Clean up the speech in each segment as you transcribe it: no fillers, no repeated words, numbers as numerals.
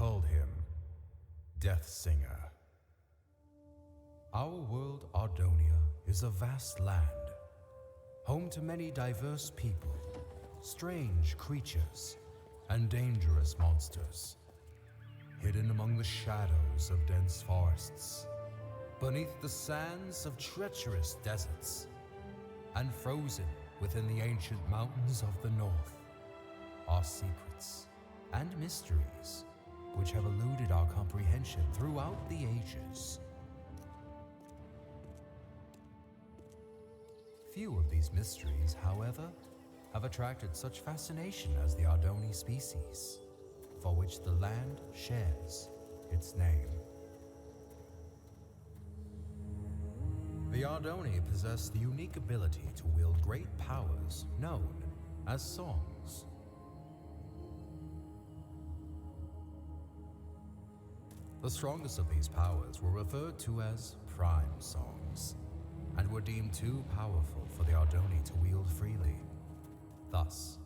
called him Death Singer. Our world, Ardonia, is a vast land, home to many diverse people, strange creatures, and dangerous monsters, hidden among the shadows of dense forests, beneath the sands of treacherous deserts, and frozen within the ancient mountains of the north, are secrets and mysteries which have eluded our comprehension throughout the ages. Few of these mysteries, however, have attracted such fascination as the Ardoni species, for which the land shares its name. The Ardoni possess the unique ability to wield great powers known as songs. The strongest of these powers were referred to as prime songs, and were deemed too powerful for the Ardoni to wield freely. Thus,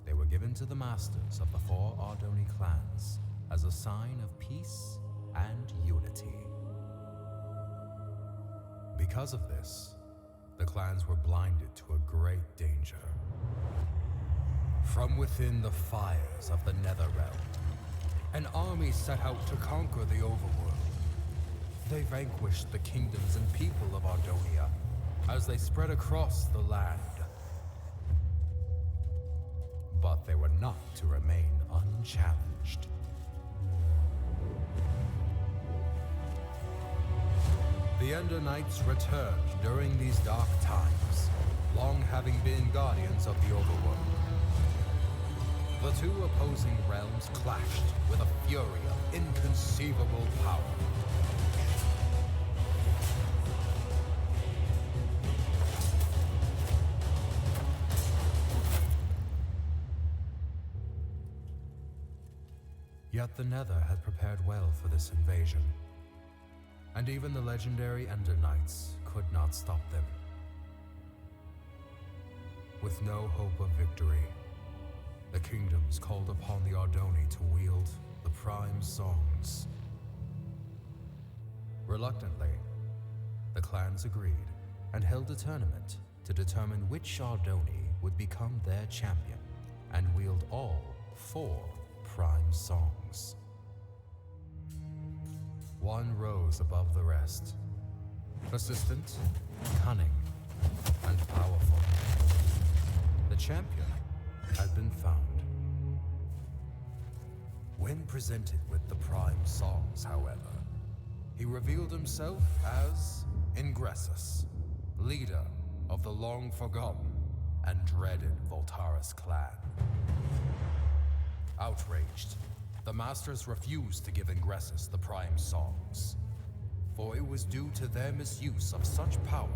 they were given to the masters of the 4 Ardoni clans as a sign of peace and unity. Because of this, the clans were blinded to a great danger. From within the fires of the Netherrealm, an army set out to conquer the overworld. They vanquished the kingdoms and people of Ardonia as they spread across the land. But they were not to remain unchallenged. The Ender Knights returned during these dark times, long having been guardians of the overworld. The 2 opposing realms clashed with a fury of inconceivable power. Yet the Nether had prepared well for this invasion, and even the legendary Ender Knights could not stop them. With no hope of victory, the kingdoms called upon the Ardoni to wield the prime songs. Reluctantly, the clans agreed and held a tournament to determine which Ardoni would become their champion and wield all 4 prime songs. One rose above the rest, persistent, cunning, and powerful. The champion had been found. When presented with the prime songs, however, he revealed himself as Ingressus, leader of the long-forgotten and dreaded Voltaris clan. Outraged, the masters refused to give Ingressus the prime songs, for it was due to their misuse of such power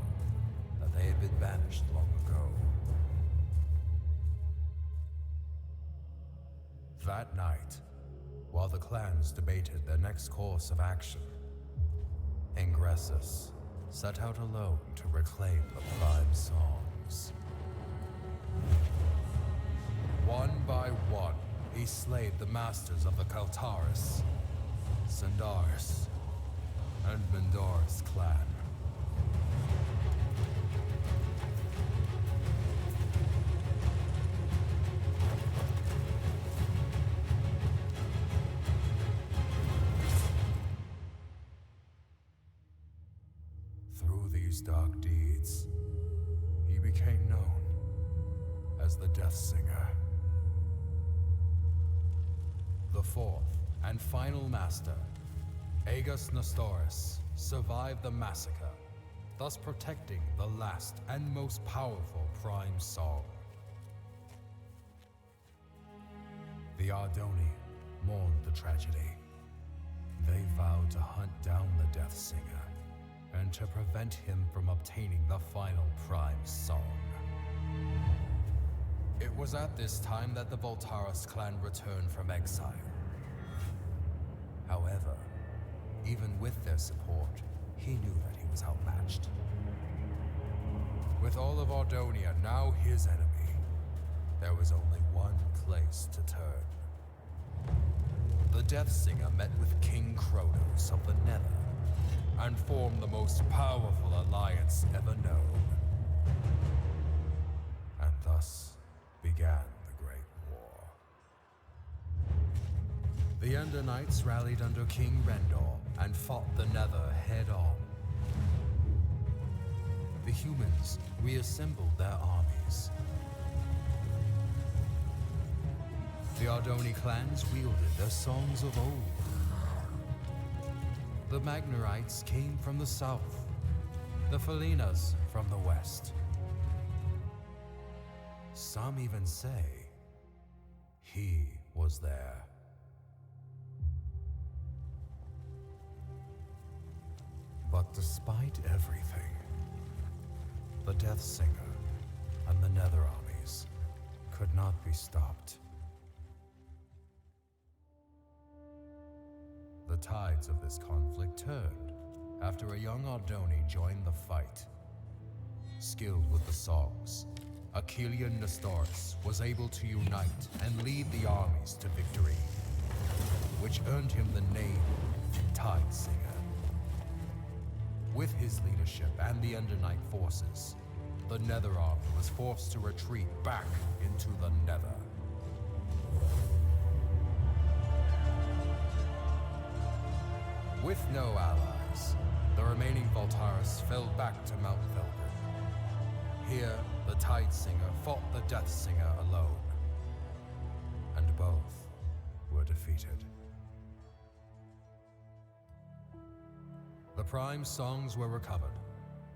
that they had been banished long ago. That night, while the clans debated their next course of action, Ingressus set out alone to reclaim the prime songs. One by one, he slayed the masters of the Kaltaris, Sandaris, and Mendoris clan. Through these dark deeds, he became known as the Death Singer. The 4th and final master, Aegis Nestoris, survived the massacre, thus protecting the last and most powerful prime song. The Ardoni mourned the tragedy. They vowed to hunt down the Death Singer and to prevent him from obtaining the final prime song. It was at this time that the Voltaris clan returned from exile. However, even with their support, he knew that he was outmatched. With all of Ardonia now his enemy, there was only one place to turn. the Death Singer met with King Kronos of the Nether and formed the most powerful alliance ever known. And thus began the Great War. The Ender Knights rallied under King Rendor and fought the Nether head-on. The humans reassembled their armies. The Ardoni clans wielded their songs of old. The Magnarites came from the south, the Felinas from the west. Some even say he was there. But despite everything, the Death Singer and the Nether armies could not be stopped. The tides of this conflict turned after a young Ardoni joined the fight. Skilled with the songs, Achillean Nestoris was able to unite and lead the armies to victory, which earned him the name Tide Singer. With his leadership and the Ender Knight forces, the Nether army was forced to retreat back into the Nether. With no allies, the remaining Voltaris fell back to Mount Velgrin. Here, the Tide Singer fought the Death Singer alone, and both were defeated. The Prime songs were recovered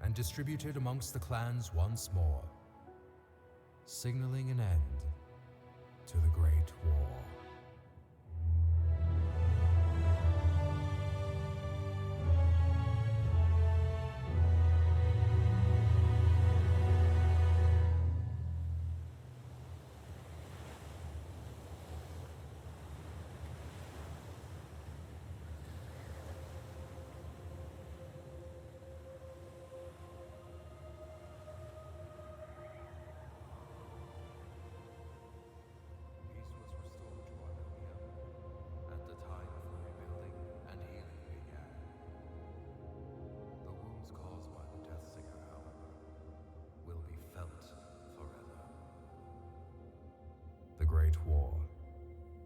and distributed amongst the clans once more, signaling an end to the Great War. The Great War,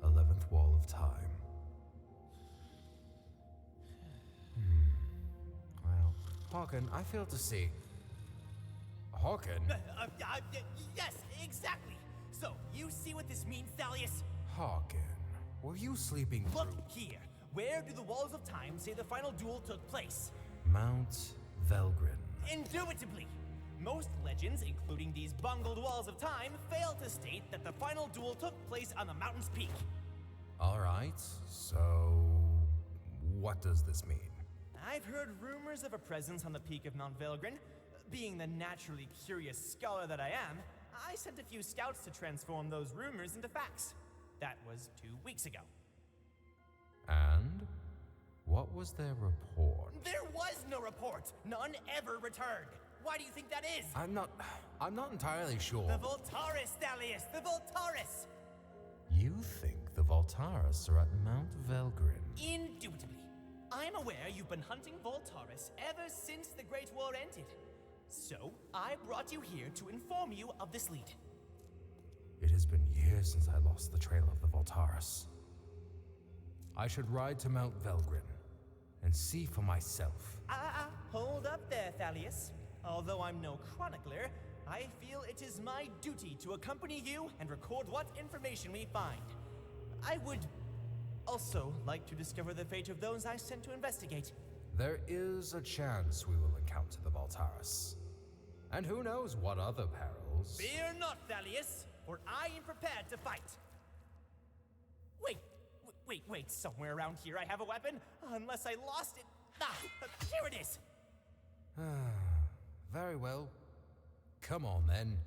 11th Wall of Time. Well, Hawken, I fail to see. Hawken? Yes, exactly. So, you see what this means, Thalius? Hawken, were you sleeping Look through here. Where do the Walls of Time say the final duel took place? Mount Velgrin? Indubitably. Most legends, including these bungled Walls of Time, fail to state that the final duel took place on the mountain's peak. All right, so what does this mean? I've heard rumors of a presence on the peak of Mount Velgrin. Being the naturally curious scholar that I am, I sent a few scouts to transform those rumors into facts. That was 2 weeks ago. And what was their report? There was no report! None ever returned! Why do you think that is? I'm not entirely sure. The Voltaris, Thalius! The Voltaris! You think the Voltaris are at Mount Velgrin? Indubitably. I'm aware you've been hunting Voltaris ever since the Great War ended. So, I brought you here to inform you of this lead. It has been years since I lost the trail of the Voltaris. I should ride to Mount Velgrin and see for myself. Hold up there, Thalius. Although I'm no chronicler, I feel it is my duty to accompany you and record what information we find. I would also like to discover the fate of those I sent to investigate. There is a chance we will encounter the Voltaris. And who knows what other perils. Fear not, Thalius, for I am prepared to fight. Wait, somewhere around here I have a weapon, unless I lost it. Here it is. Very well. Come on, then.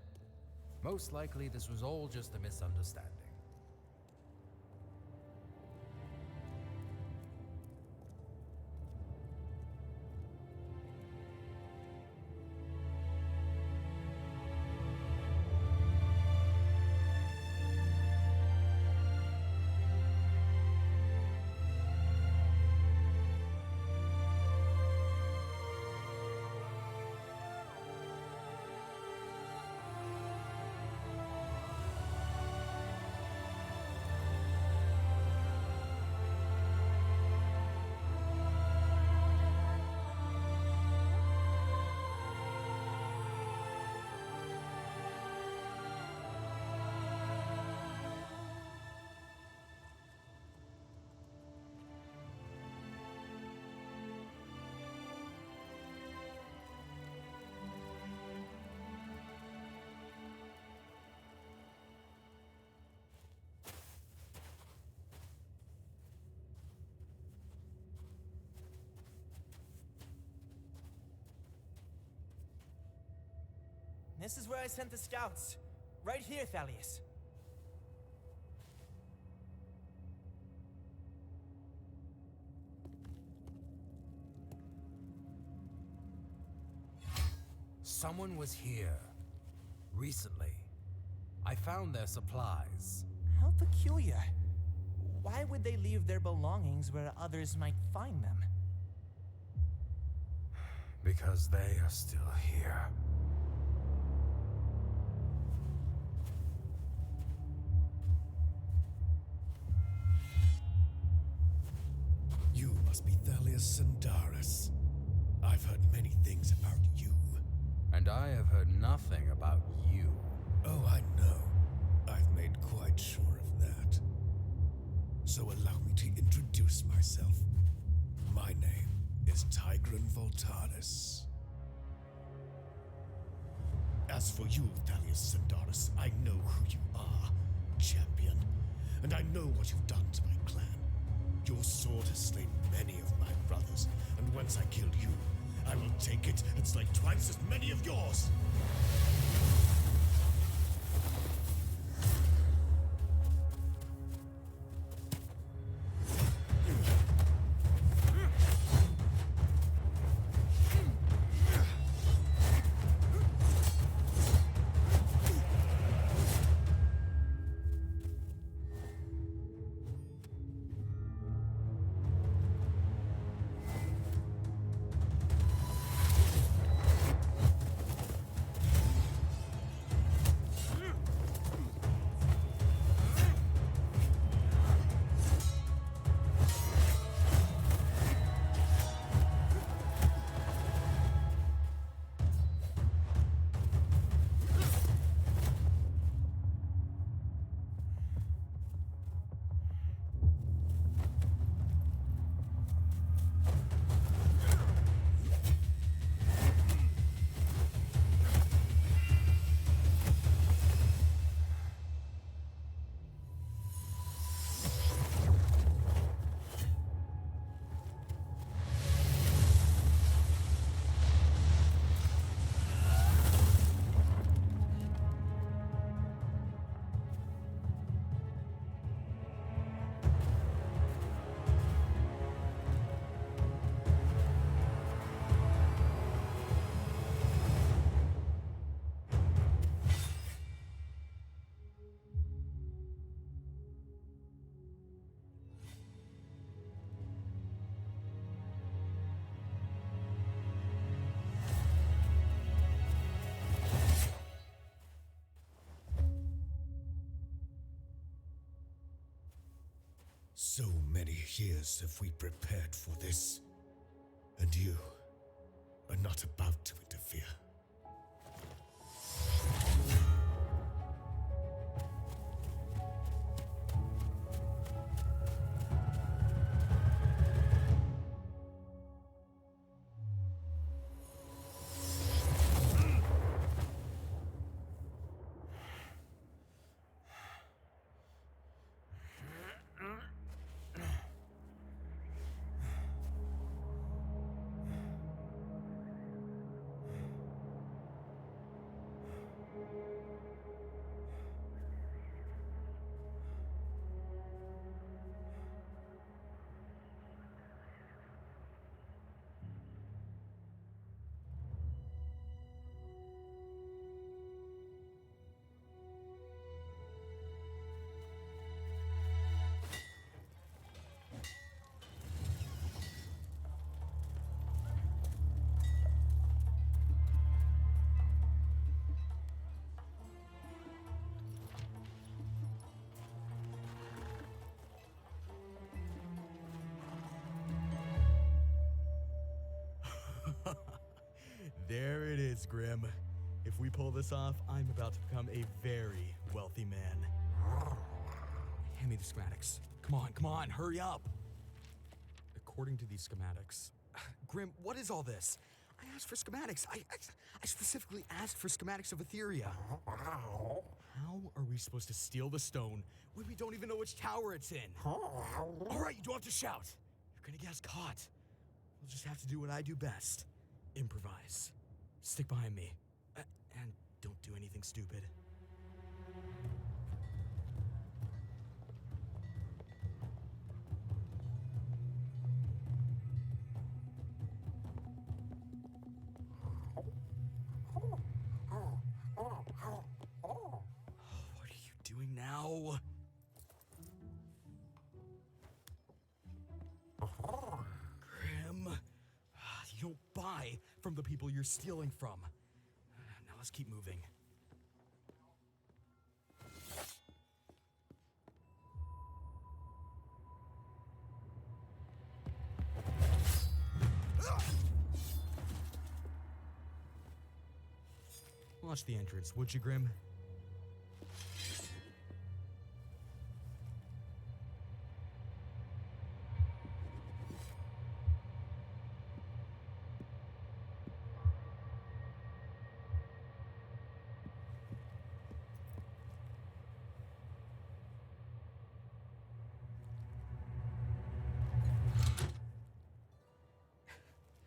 Most likely this was all just a misunderstanding. This is where I sent the scouts. Right here, Thalius. Someone was here. Recently. I found their supplies. How peculiar. Why would they leave their belongings where others might find them? Because they are still here. You must be Thalius Sandaris. I've heard many things about you. And I have heard nothing about you. Oh, I know. I've made quite sure of that. So allow me to introduce myself. My name is Tigran Voltaris. As for you, Thalius Sandaris, I know who you are, champion. And I know what you've done to my clan. Your sword has slain many of my brothers, and once I kill you, I will take it and slay twice as many of yours! So many years have we prepared for this, and you are not about to interfere. There it is, Grim. If we pull this off, I'm about to become a very wealthy man. Hand me the schematics. Come on, hurry up. According to these schematics... Grim, what is all this? I asked for schematics. I specifically asked for schematics of Etheria. How are we supposed to steal the stone when we don't even know which tower it's in? All right, you don't have to shout. You're gonna get caught. We'll just have to do what I do best. Improvise. Stick behind me. And Don't do anything stupid. What are you doing now? Grim, you don't buy from the people you're stealing from. Now let's keep moving. Watch the entrance, would you, Grim?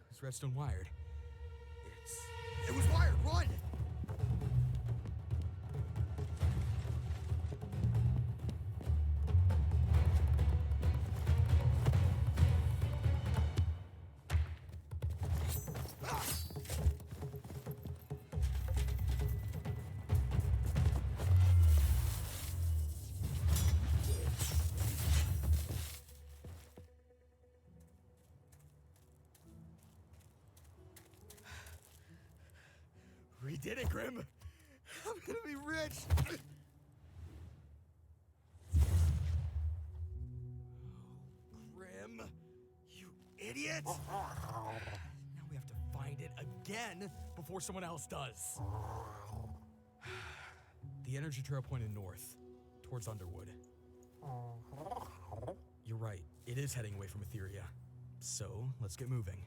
It was redstone wired. It was wired! Run! We did it, Grim! I'm gonna be rich! Grim, you idiot! Now we have to find it again before someone else does. The energy trail pointed north, towards Underwood. You're right, it is heading away from Etheria. So, let's get moving.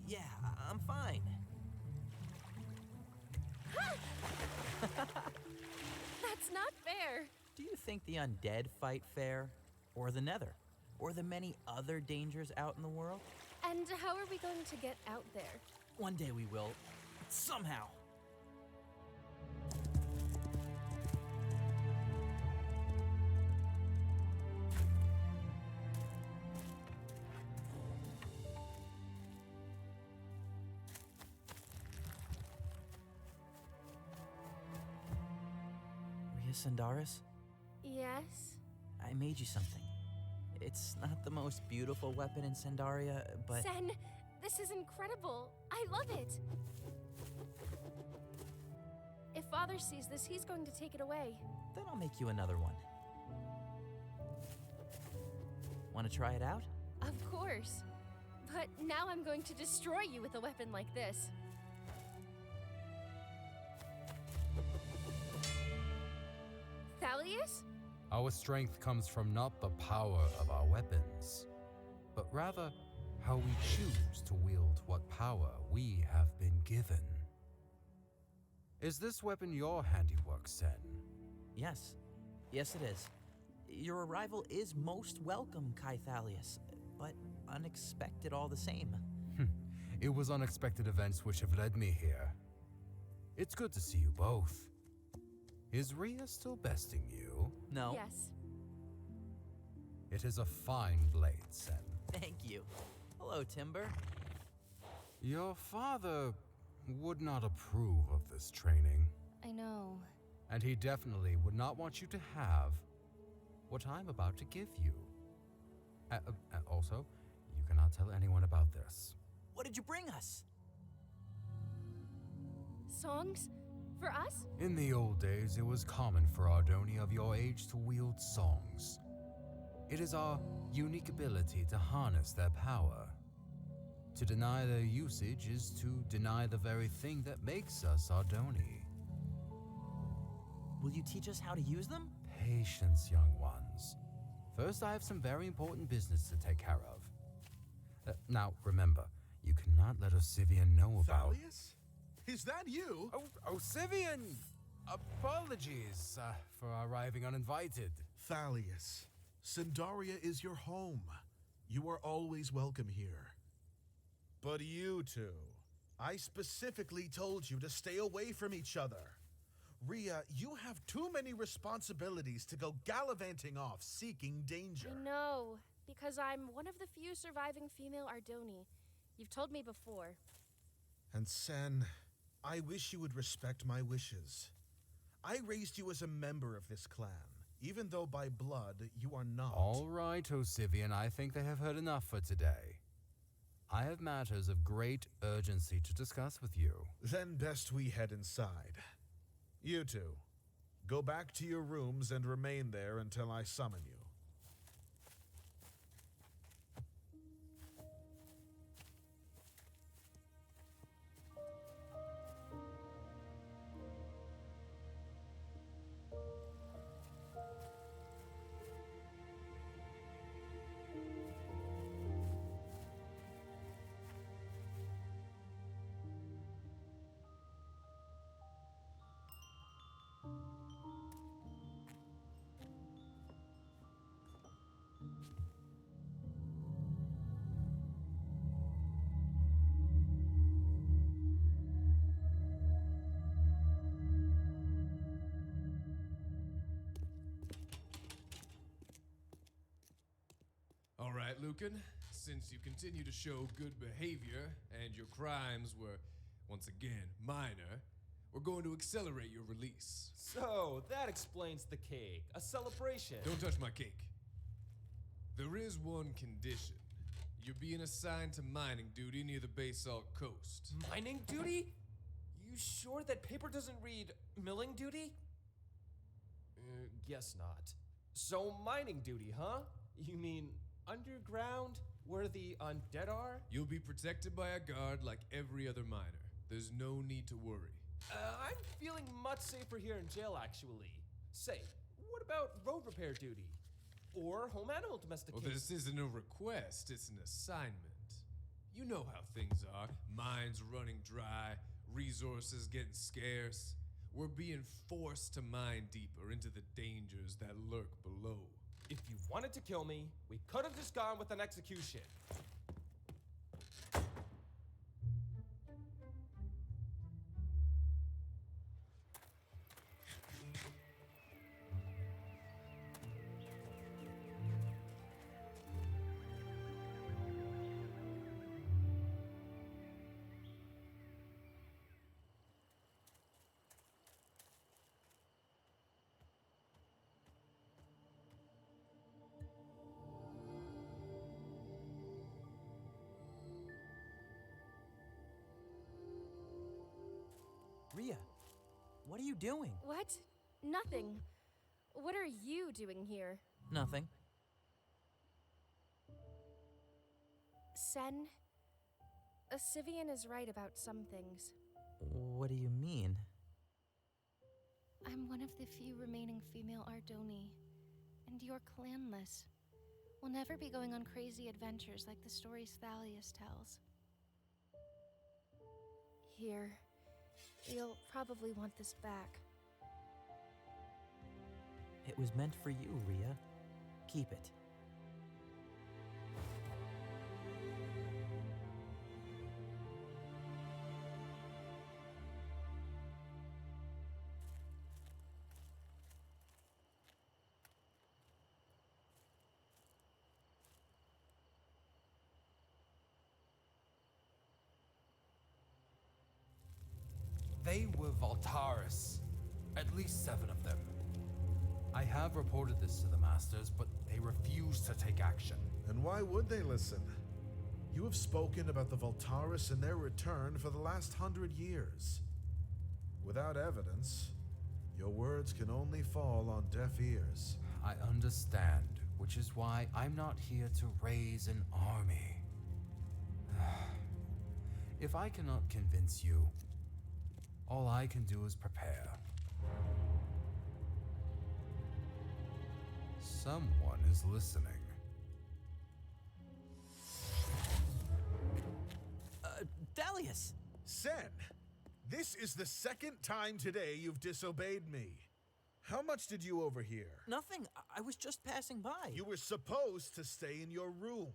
Yeah, I'm fine. That's not fair. Do you think the undead fight fair? Or the nether? Or the many other dangers out in the world? And how are we going to get out there? One day we will. Somehow. Sandaris? Yes? I made you something. It's not the most beautiful weapon in Sandaria, but... Sen, this is incredible. I love it. If Father sees this, he's going to take it away. Then I'll make you another one. Want to try it out? Of course. But now I'm going to destroy you with a weapon like this. Thalius? Our strength comes from not the power of our weapons, but rather how we choose to wield what power we have been given. Is this weapon your handiwork, Sen? Yes. Yes, it is. Your arrival is most welcome, Kai Thalius, but unexpected all the same. It was unexpected events which have led me here. It's good to see you both. Is Rhea still besting you? No. Yes. It is a fine blade, Sen. Thank you. Hello, Timber. Your father would not approve of this training. I know. And he definitely would not want you to have what I'm about to give you. Also, you cannot tell anyone about this. What did you bring us? Songs? For us? In the old days, it was common for Ardonia of your age to wield songs. It is our unique ability to harness their power. To deny their usage is to deny the very thing that makes us Ardoni. Will you teach us how to use them? Patience, young ones. First, I have some very important business to take care of. Now, remember, you cannot let Osivian know about... Thalius? Is that you? Oh, Osivian! Apologies for arriving uninvited. Thalius, Sindaria is your home. You are always welcome here. But you two, I specifically told you to stay away from each other. Rhea, you have too many responsibilities to go gallivanting off seeking danger. I know, because I'm one of the few surviving female Ardoni. You've told me before. And Sen, I wish you would respect my wishes. I raised you as a member of this clan, even though by blood you are not. All right, Osivian, I think they have heard enough for today. I have matters of great urgency to discuss with you. Then best we head inside. You two, go back to your rooms and remain there until I summon you. All right, Lucan, since you continue to show good behavior and your crimes were, once again, minor, we're going to accelerate your release. So, that explains the cake. A celebration. Don't touch my cake. There is one condition. You're being assigned to mining duty near the Basalt Coast. Mining duty? You sure that paper doesn't read milling duty? Guess not. So, mining duty, huh? You mean underground, where the undead are? You'll be protected by a guard like every other miner. There's no need to worry. I'm feeling much safer here in jail, actually. Say, what about road repair duty? Or home animal Well, domestication? this isn't a request, it's an assignment. You know how things are. Mines running dry, resources getting scarce. We're being forced to mine deeper into the dangers that lurk below. If you wanted to kill me, we could have just gone with an execution. Rhea, what are you doing? What? Nothing. What are you doing here? Nothing. Sen, Osivian is right about some things. What do you mean? I'm one of the few remaining female Ardoni, and you're clanless. We'll never be going on crazy adventures like the stories Thalius tells. Here, you'll probably want this back. It was meant for you, Rhea. Keep it. They were Voltaris. At least 7 of them. I have reported this to the Masters, but they refuse to take action. And why would they listen? You have spoken about the Voltaris and their return for the last 100 years. Without evidence, your words can only fall on deaf ears. I understand, which is why I'm not here to raise an army. If I cannot convince you, all I can do is prepare. Someone is listening. Thalius! Sen, this is the second time today you've disobeyed me. How much did you overhear? Nothing. I was just passing by. You were supposed to stay in your room.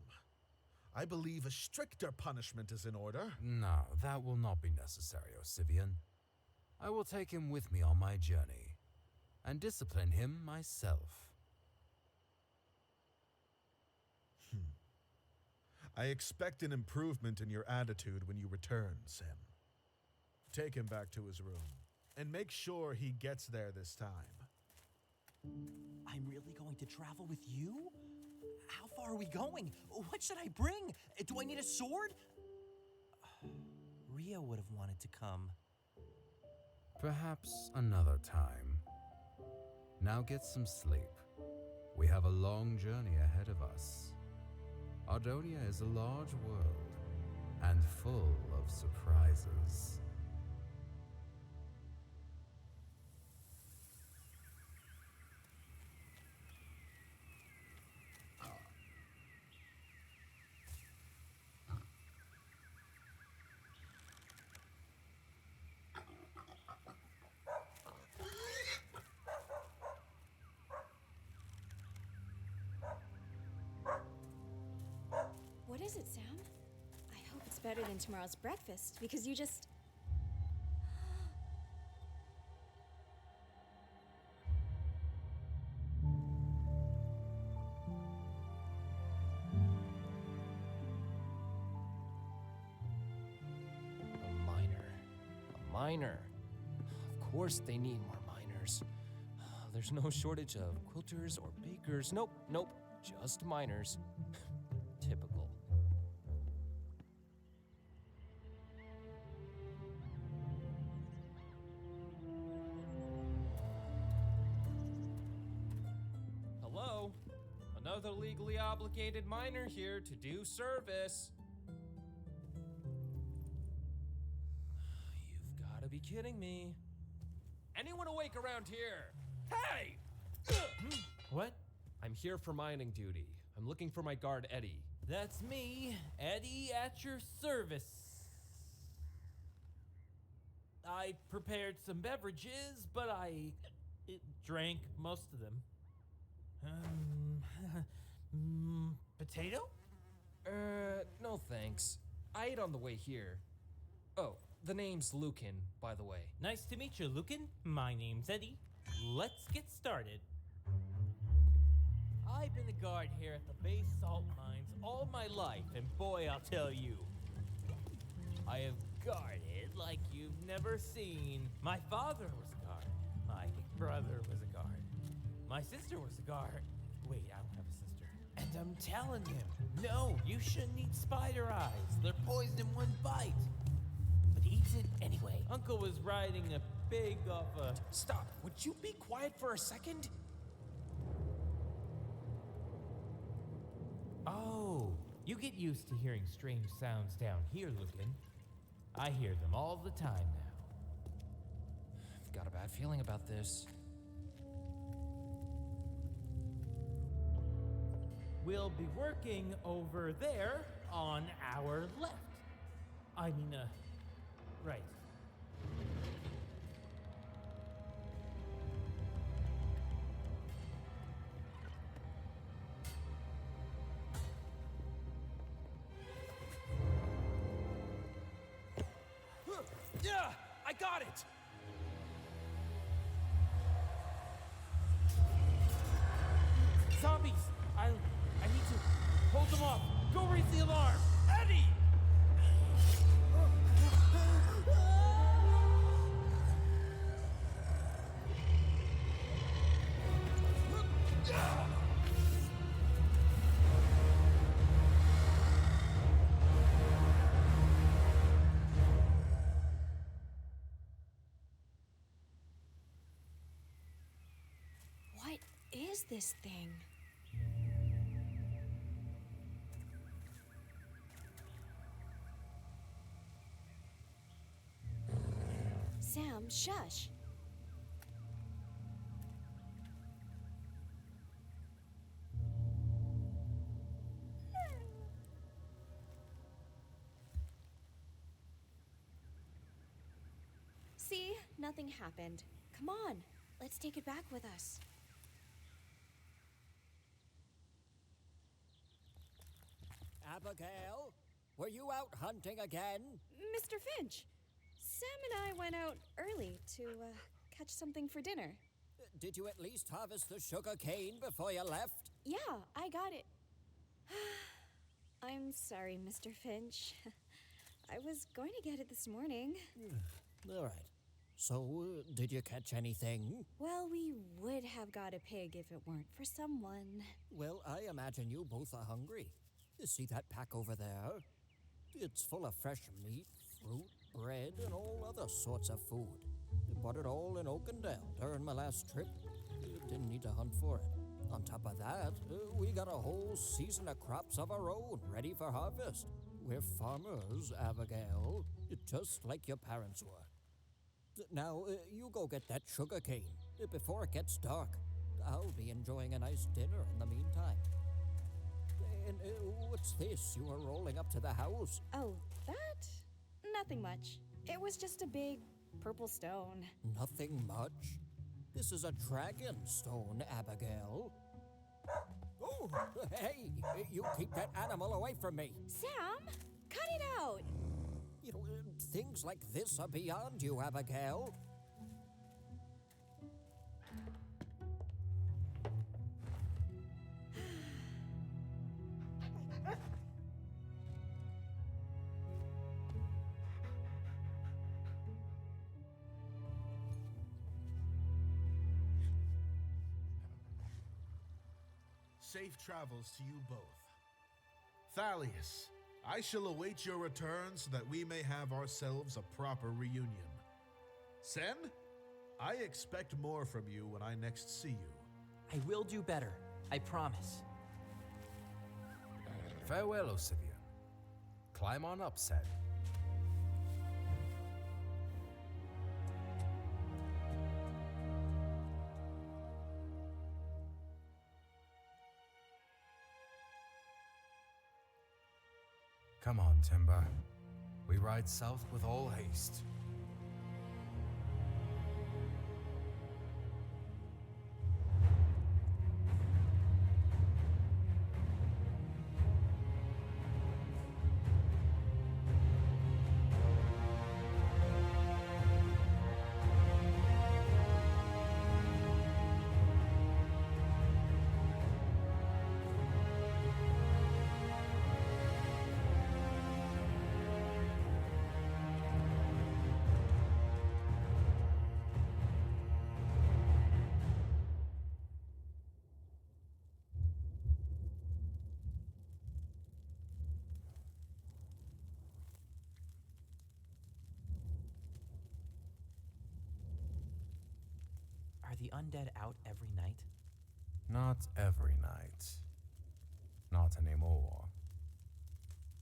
I believe a stricter punishment is in order. No, that will not be necessary, Osivian. I will take him with me on my journey and discipline him myself. I expect an improvement in your attitude when you return, Sim. Take him back to his room, and make sure he gets there this time. I'm really going to travel with you? How far are we going? What should I bring? Do I need a sword? Rio would have wanted to come. Perhaps another time. Now get some sleep. We have a long journey ahead of us. Ardonia is a large world and full of surprises. What is it, Sam? I hope it's better than tomorrow's breakfast, because you just... A miner. Of course they need more miners. There's no shortage of quilters or bakers. Nope, just miners. Typical. Hello? Another legally obligated miner here to do service. You've got to be kidding me. Anyone awake around here? Hey! What? I'm here for mining duty. I'm looking for my guard, Eddie. That's me, Eddie, at your service. I prepared some beverages, but I drank most of them. Potato? No thanks. I ate on the way here. Oh, the name's Lucan, by the way. Nice to meet you, Lucan. My name's Eddie. Let's get started. I've been a guard here at the base salt mines all my life, and boy, I'll tell you, I have guarded like you've never seen. My father was a guard. My brother was a guard. My sister was a guard. Wait, I don't have a sister. And I'm telling him, no, you shouldn't eat spider eyes. They're poisoned in one bite. But he eats it anyway. Uncle was riding a pig off a... Stop. Would you be quiet for a second? Oh, you get used to hearing strange sounds down here, Lucan. I hear them all the time now. I've got a bad feeling about this. We'll be working over there on our left. Right. Yeah, I got it! Zombies! I need to hold them off. Go raise the alarm. Eddie! What is this thing? Sam, shush. See? Nothing happened. Come on, let's take it back with us. Abigail, were you out hunting again? Mr. Finch, Sam and I went out early to catch something for dinner. Did you at least harvest the sugar cane before you left? Yeah, I got it. I'm sorry, Mr. Finch. I was going to get it this morning. All right. So, did you catch anything? Well, we would have got a pig if it weren't for someone. Well, I imagine you both are hungry. You see that pack over there? It's full of fresh meat, fruit, bread, and all other sorts of food. Bought it all in Oakendale during my last trip. Didn't need to hunt for it. On top of that, we got a whole season of crops of our own ready for harvest. We're farmers, Abigail, just like your parents were. Now, you go get that sugar cane before it gets dark. I'll be enjoying a nice dinner in the meantime. And what's this you were rolling up to the house? Oh, that? Nothing much. It was just a big purple stone. Nothing much? This is a dragon stone, Abigail. Oh, hey, you keep that animal away from me. Sam, cut it out. You know, things like this are beyond you, Abigail. Safe travels to you both. Thalius, I shall await your return so that we may have ourselves a proper reunion. Sen, I expect more from you when I next see you. I will do better. I promise. Farewell, Osivian. Climb on up, Sen. Come on, Timber. We ride south with all haste. Are the undead out every night? Not every night. Not anymore.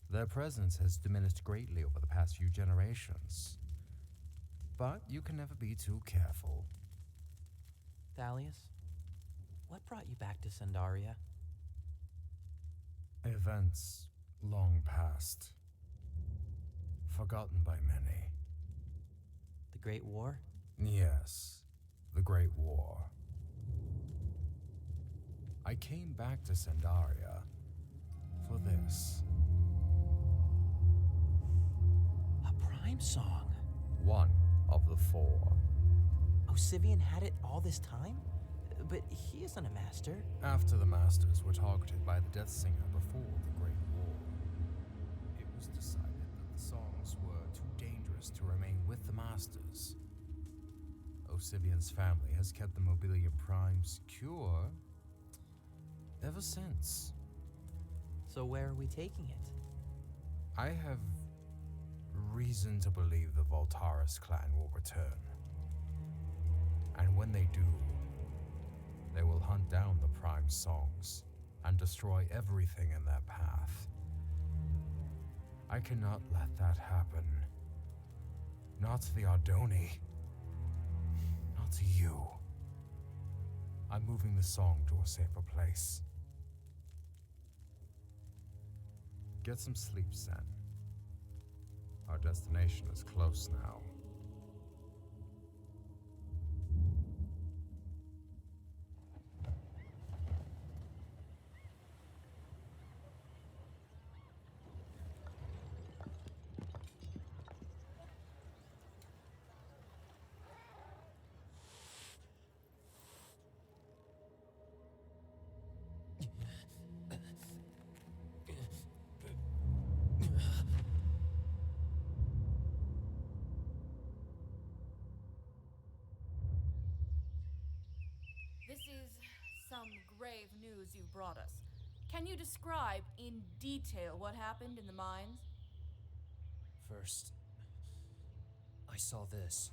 Their presence has diminished greatly over the past few generations. But you can never be too careful. Thalius, what brought you back to Sandaria? Events long past. Forgotten by many. The Great War? Yes. The Great War. I came back to Sandaria for this. A prime song? One of the four. Osivian had it all this time? But he isn't a master. After the masters were targeted by the Death Singer before the Great War, it was decided that the songs were too dangerous to remain with the masters. Osivian's family has kept the Mobilium Prime secure ever since. So where are we taking it? I have reason to believe the Voltaris clan will return. And when they do, they will hunt down the Prime songs and destroy everything in their path. I cannot let that happen. Not to the Ardoni. Not to you. I'm moving the song to a safer place. Get some sleep, Sen. Our destination is close now. some grave news you've brought us. Can you describe in detail what happened in the mines? First, I saw this.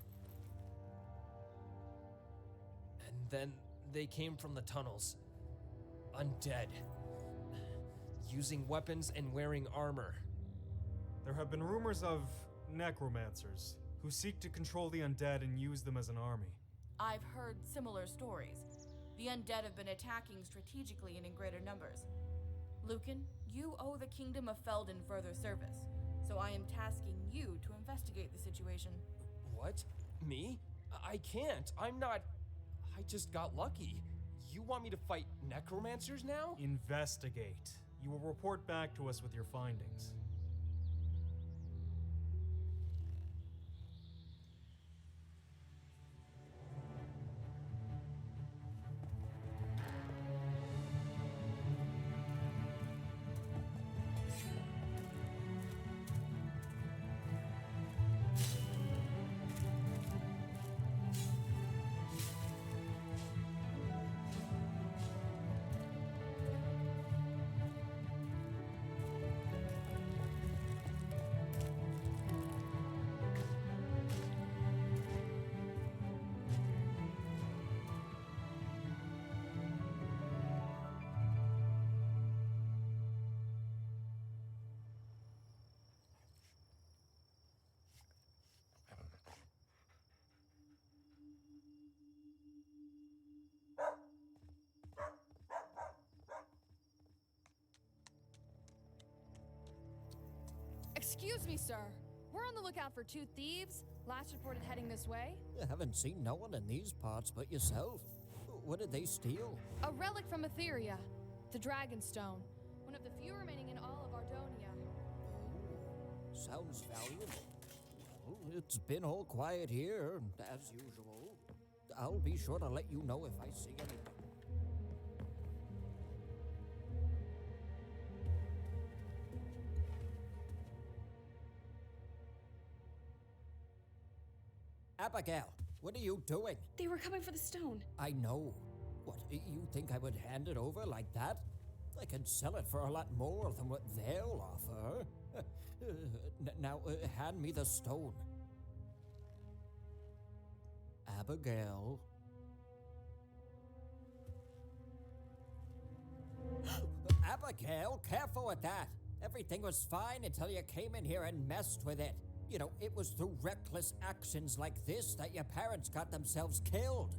And then they came from the tunnels. Undead. Using weapons and wearing armor. There have been rumors of necromancers who seek to control the undead and use them as an army. I've heard similar stories. The undead have been attacking strategically and in greater numbers. Lucan, you owe the Kingdom of Felden further service, so I am tasking you to investigate the situation. What? Me? I can't. I'm not... I just got lucky. You want me to fight necromancers now? Investigate. You will report back to us with your findings. Excuse me, sir. We're on the lookout for two thieves. Last reported heading this way. I haven't seen no one in these parts but yourself. What did they steal? A relic from Etheria, the Dragonstone, one of the few remaining in all of Ardonia. Oh, sounds valuable. Well, it's been all quiet here, as usual. I'll be sure to let you know if I see anything. Abigail, what are you doing? They were coming for the stone. I know. What, you think I would hand it over like that? I can sell it for a lot more than what they'll offer. Now, hand me the stone. Abigail. Abigail, careful with that. Everything was fine until you came in here and messed with it. You know, it was through reckless actions like this that your parents got themselves killed.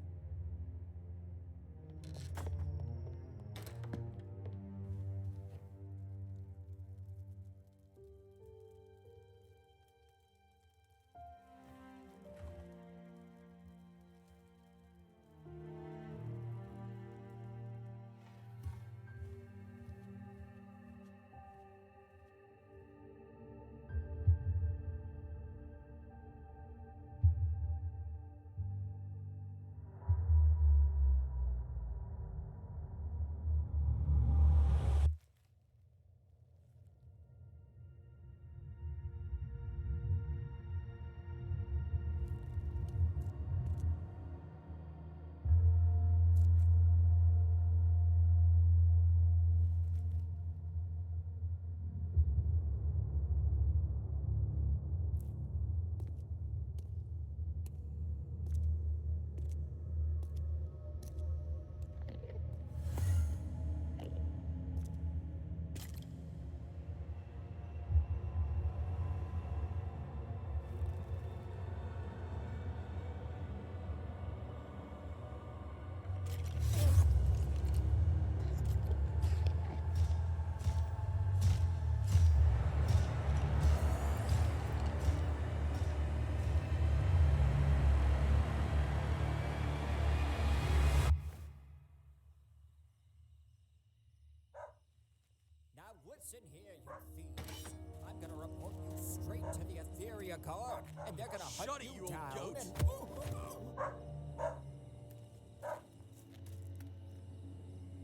Listen here, you thieves. I'm gonna report you straight to the Etheria Guard, and they're gonna hunt you down and...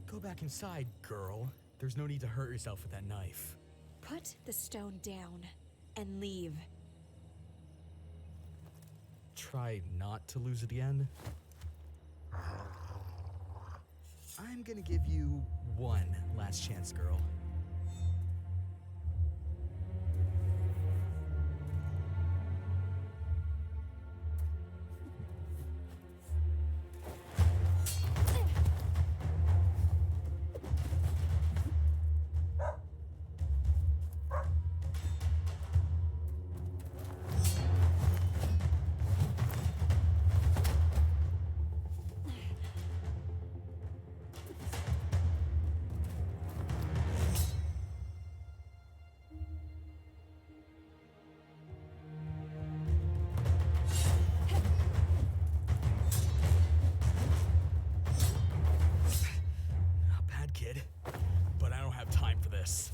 Go back inside, girl. There's no need to hurt yourself with that knife. Put the stone down and leave. Try not to lose it again. I I'm gonna give you one last chance, girl. Not bad, kid. But I don't have time for this.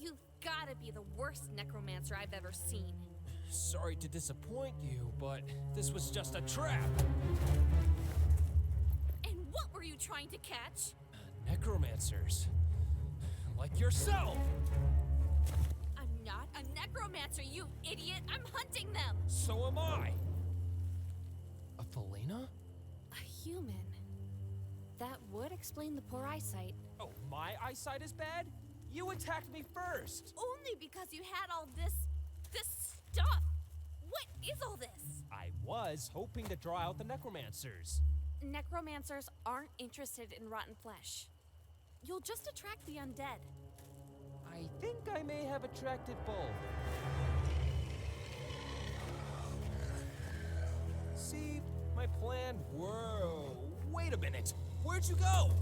You've gotta be the worst necromancer I've ever seen. Sorry to disappoint you, but this was just a trap. And what were you trying to catch? Necromancers. Like yourself! I'm not a necromancer, you idiot! I'm hunting them! So am I! A Felina? A human. That would explain the poor eyesight. Oh, my eyesight is bad? You attacked me first! Only because you had all this stuff! What is all this? I was hoping to draw out the necromancers. Necromancers aren't interested in rotten flesh. You'll just attract the undead. I think I may have attracted both. See, my plan. Whoa, wait a minute. Where'd you go?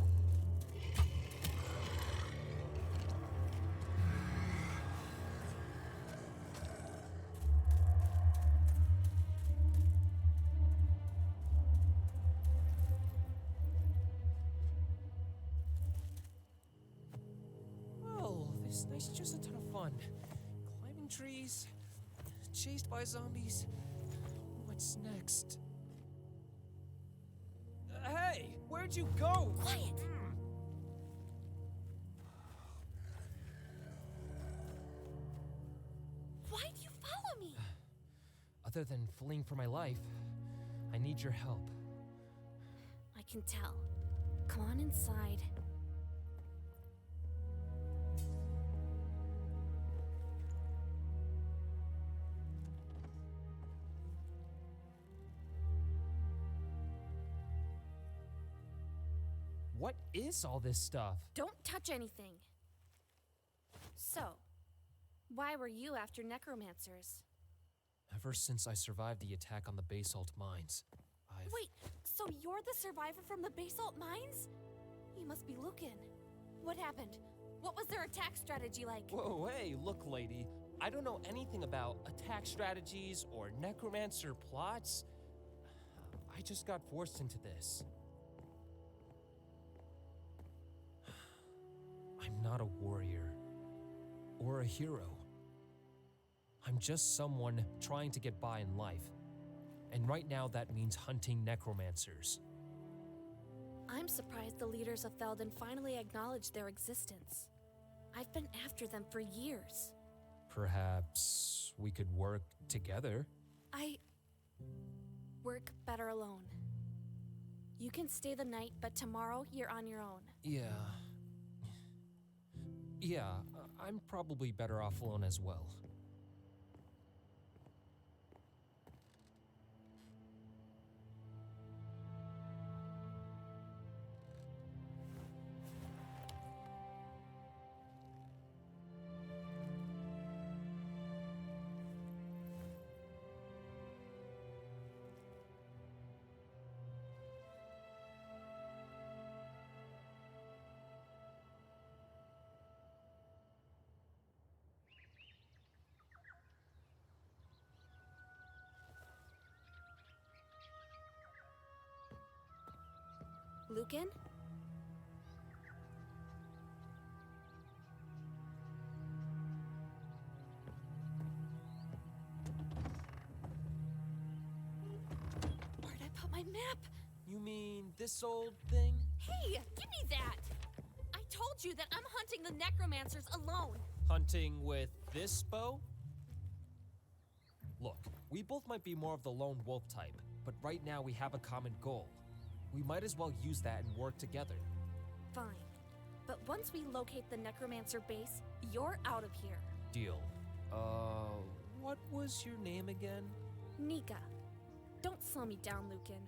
Well, this night's just a ton of fun. Climbing trees, chased by zombies. What's next? Hey, where'd you go? Quiet! Why'd you follow me? Other than fleeing for my life, I need your help. I can tell. Come on inside. What is all this stuff? Don't touch anything. So, why were you after necromancers? Ever since I survived the attack on the basalt mines, I've... Wait, so you're the survivor from the basalt mines? You must be Lucan. What happened? What was their attack strategy like? Whoa, hey, look, lady. I don't know anything about attack strategies or necromancer plots. I just got forced into this. I'm not a warrior or a hero. I'm just someone trying to get by in life. And right now that means hunting necromancers. I'm surprised the leaders of Felden finally acknowledged their existence. I've been after them for years. Perhaps we could work together? I work better alone. You can stay the night, but tomorrow you're on your own. Yeah, I'm probably better off alone as well. Lucan? map? You mean this old thing? Hey, give me that! I told you that I'm hunting the necromancers alone. Hunting with this bow? Look, we both might be more of the lone wolf type, but right now we have a common goal. We might as well use that and work together. Fine. But once we locate the necromancer base, you're out of here. Deal. What was your name again? Nika. Don't slow me down, Lucan.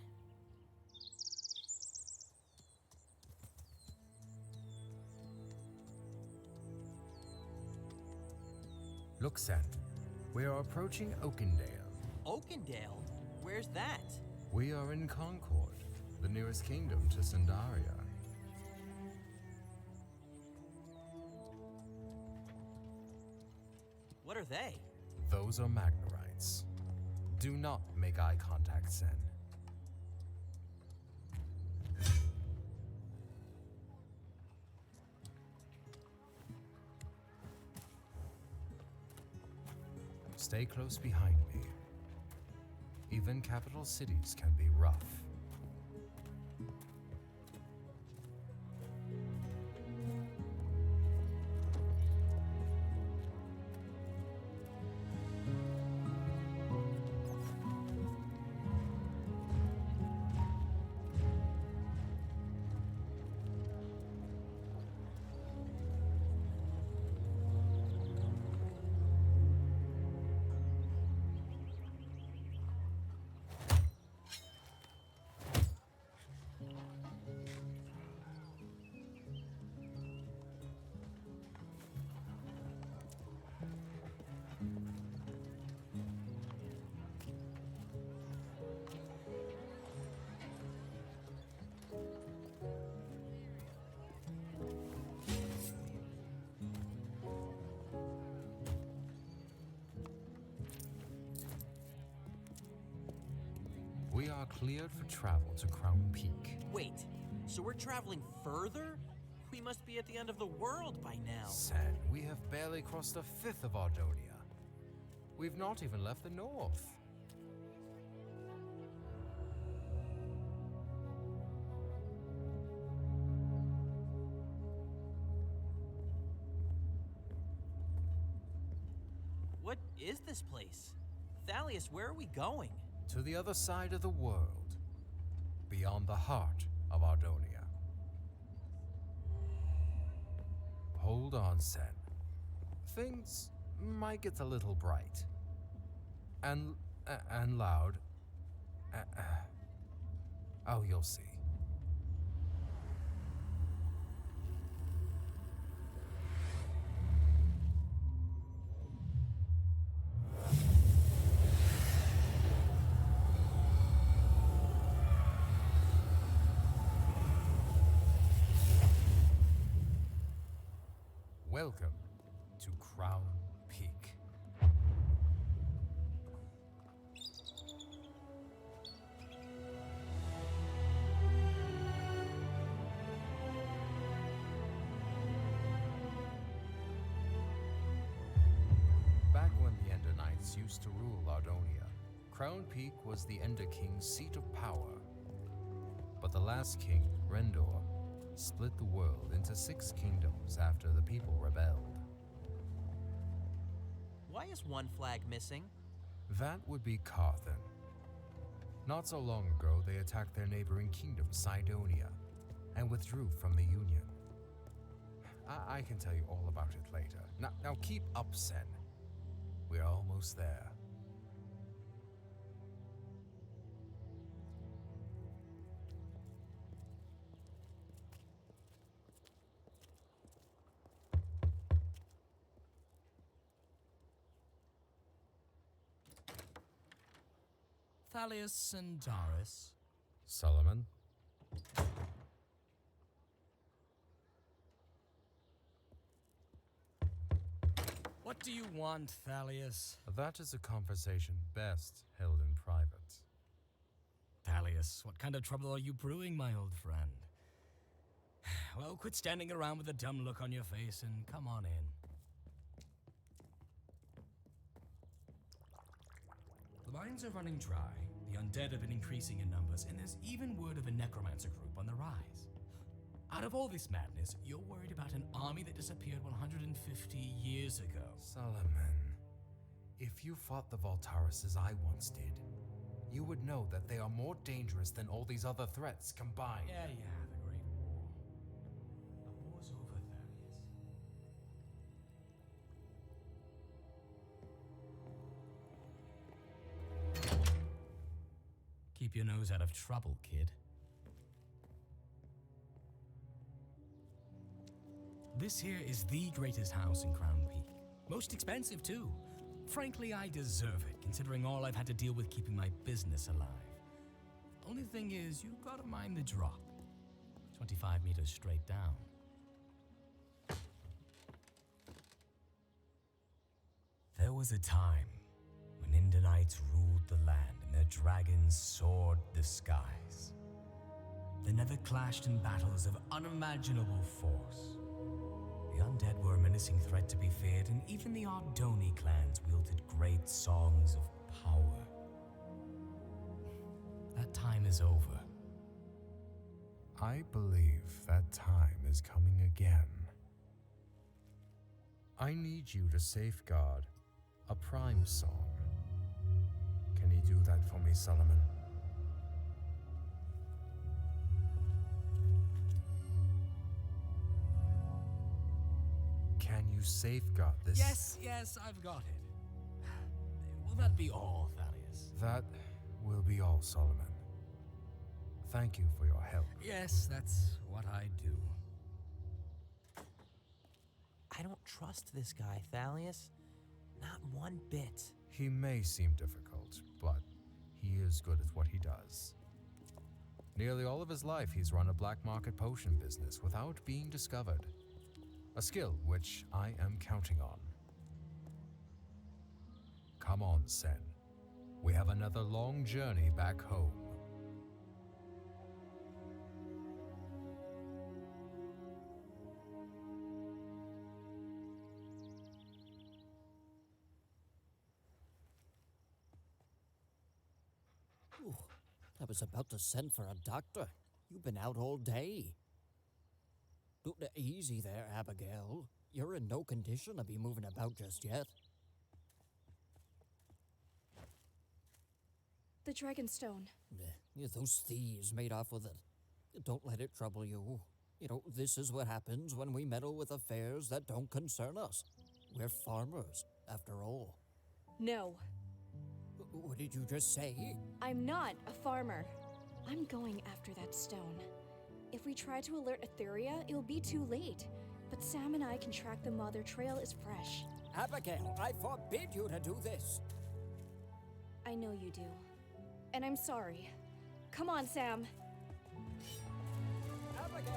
Look, Sen. We are approaching Oakendale. Oakendale? Where's that? We are in Concord, the nearest kingdom to Sandaria. What are they? Those are Magnorites. Do not make eye contact, Sen. Stay close behind me. Even capital cities can be rough. We are cleared for travel to Crown Peak. Wait, so we're traveling further? We must be at the end of the world by now. Sen, we have barely crossed a fifth of Ardonia. We've not even left the north. What is this place? Thalius, where are we going? To the other side of the world, beyond the heart of Ardonia. Hold on, Sen. Things might get a little bright. And loud. Oh, you'll see. Welcome to Crown Peak. Back when the Ender Knights used to rule Ardonia, Crown Peak was the Ender King's seat of power. But the last king, Rendor, split the world into 6 kingdoms after the people rebelled. Why is one flag missing? That would be Carthan. Not so long ago, they attacked their neighboring kingdom, Cydonia, and withdrew from the Union. I can tell you all about it later. Now keep up, Sen. We're almost there. Thalius and Doris. Solomon? What do you want, Thalius? That is a conversation best held in private. Thalius, what kind of trouble are you brewing, my old friend? Well, quit standing around with a dumb look on your face and come on in. The mines are running dry. The undead have been increasing in numbers, and there's even word of a necromancer group on the rise. Out of all this madness, you're worried about an army that disappeared 150 years ago. Solomon, if you fought the Voltaris as I once did, you would know that they are more dangerous than all these other threats combined. Yeah, the Great War. The war's over, Thaddeus. Keep your nose out of trouble, kid. This here is the greatest house in Crown Peak. Most expensive, too. Frankly, I deserve it, considering all I've had to deal with keeping my business alive. Only thing is, you've got to mind the drop. 25 meters straight down. There was a time when Indanites ruled the land and their dragons soared the skies. They never clashed in battles of unimaginable force. The undead were a menacing threat to be feared, and even the Ardoni clans wielded great songs of power. That time is over. I believe that time is coming again. I need you to safeguard a prime song. Can you do that for me, Solomon? Can you safeguard this? Yes, I've got it. Will that be all, Thaddeus? That will be all, Solomon. Thank you for your help. Yes, that's what I do. I don't trust this guy, Thaddeus. Not one bit. He may seem difficult, but he is good at what he does. Nearly all of his life, he's run a black market potion business without being discovered. A skill which I am counting on. Come on, Sen. We have another long journey back home. Ooh, I was about to send for a doctor. You've been out all day. Easy there, Abigail. You're in no condition to be moving about just yet. The Dragonstone. Those thieves made off with it. Don't let it trouble you. You know, this is what happens when we meddle with affairs that don't concern us. We're farmers, after all. No. What did you just say? I'm not a farmer. I'm going after that stone. If we try to alert Etheria, it'll be too late. But Sam and I can track them while their trail is fresh. Abigail, I forbid you to do this. I know you do. And I'm sorry. Come on, Sam. Abigail!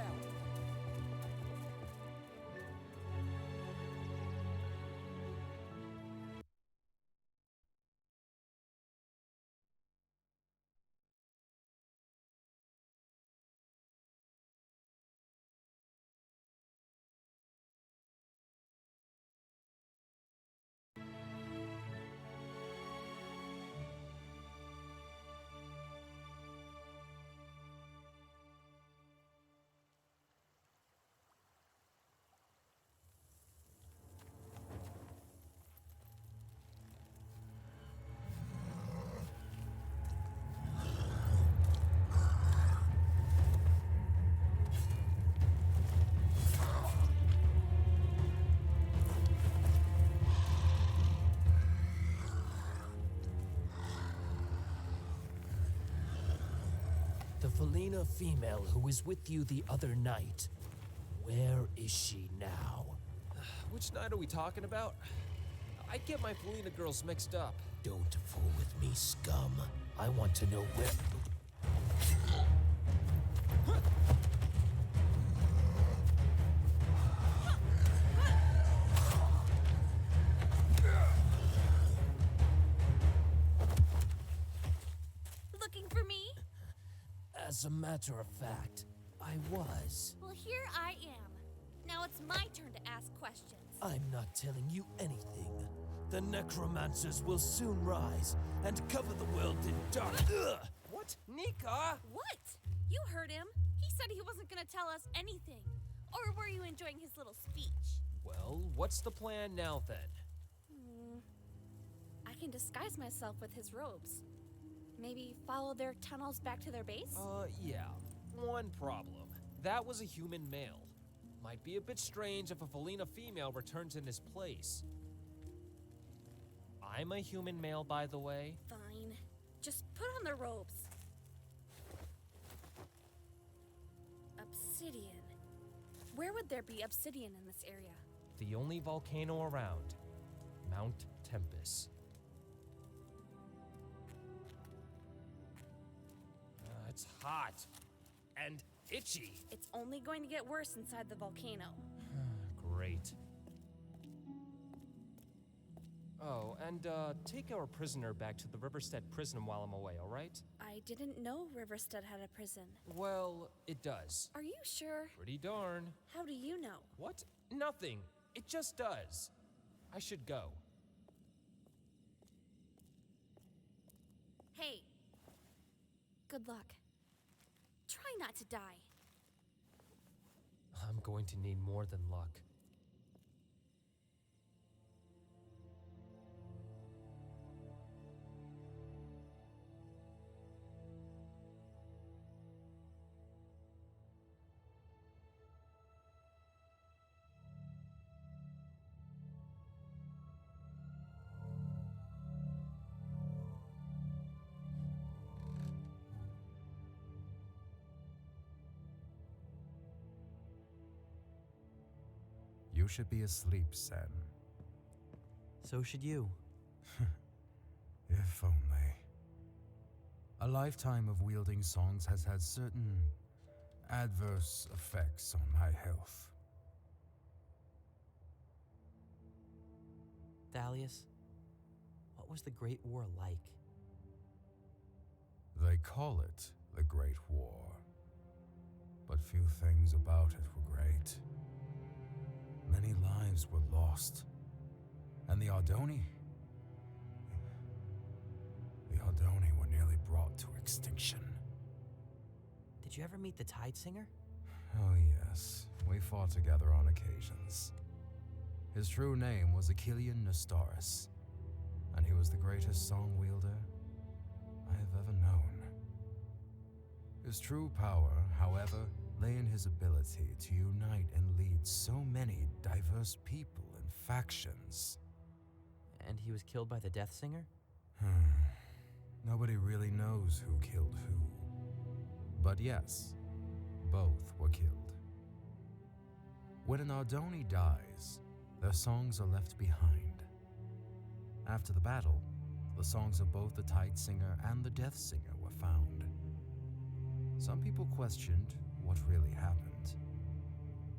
The Felina female who was with you the other night. Where is she now? Which night are we talking about? I get my Felina girls mixed up. Don't fool with me, scum. I want to know where... Looking for me? As a matter of fact, I was. Well, here I am. Now it's my turn to ask questions. I'm not telling you anything. The necromancers will soon rise and cover the world in dark. Ugh! What? Nika? What? You heard him. He said he wasn't gonna tell us anything. Or were you enjoying his little speech? Well, what's the plan now then? I can disguise myself with his robes. Maybe follow their tunnels back to their base? Yeah. One problem. That was a human male. Might be a bit strange if a Felina female returns in his place. I'm a human male, by the way. Fine. Just put on the robes. Obsidian. Where would there be obsidian in this area? The only volcano around. Mount Tempest. It's hot. And itchy. It's only going to get worse inside the volcano. Great. Oh, and take our prisoner back to the Riverstead prison while I'm away, all right? I didn't know Riverstead had a prison. Well, it does. Are you sure? Pretty darn. How do you know? What? Nothing. It just does. I should go. Hey. Good luck. Try not to die. I'm going to need more than luck. You should be asleep, Sen. So should you. If only. A lifetime of wielding songs has had certain adverse effects on my health. Thalius, what was the Great War like? They call it the Great War, but few things about it were great. Many lives were lost, and the Ardoni were nearly brought to extinction. Did you ever meet the Tide Singer? Oh yes, we fought together on occasions. His true name was Achillean Nestoris, and he was the greatest song wielder I have ever known. His true power, however, lay in his ability to unite and lead so many diverse people and factions. And he was killed by the Death Singer? Nobody really knows who killed who. But yes, both were killed. When an Ardoni dies, their songs are left behind. After the battle, the songs of both the Tide Singer and the Death Singer were found. Some people questioned what really happened,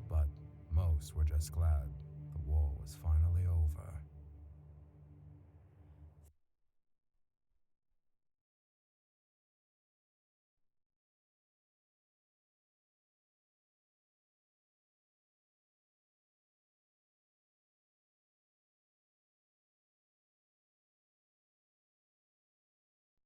but most were just glad the war was finally over.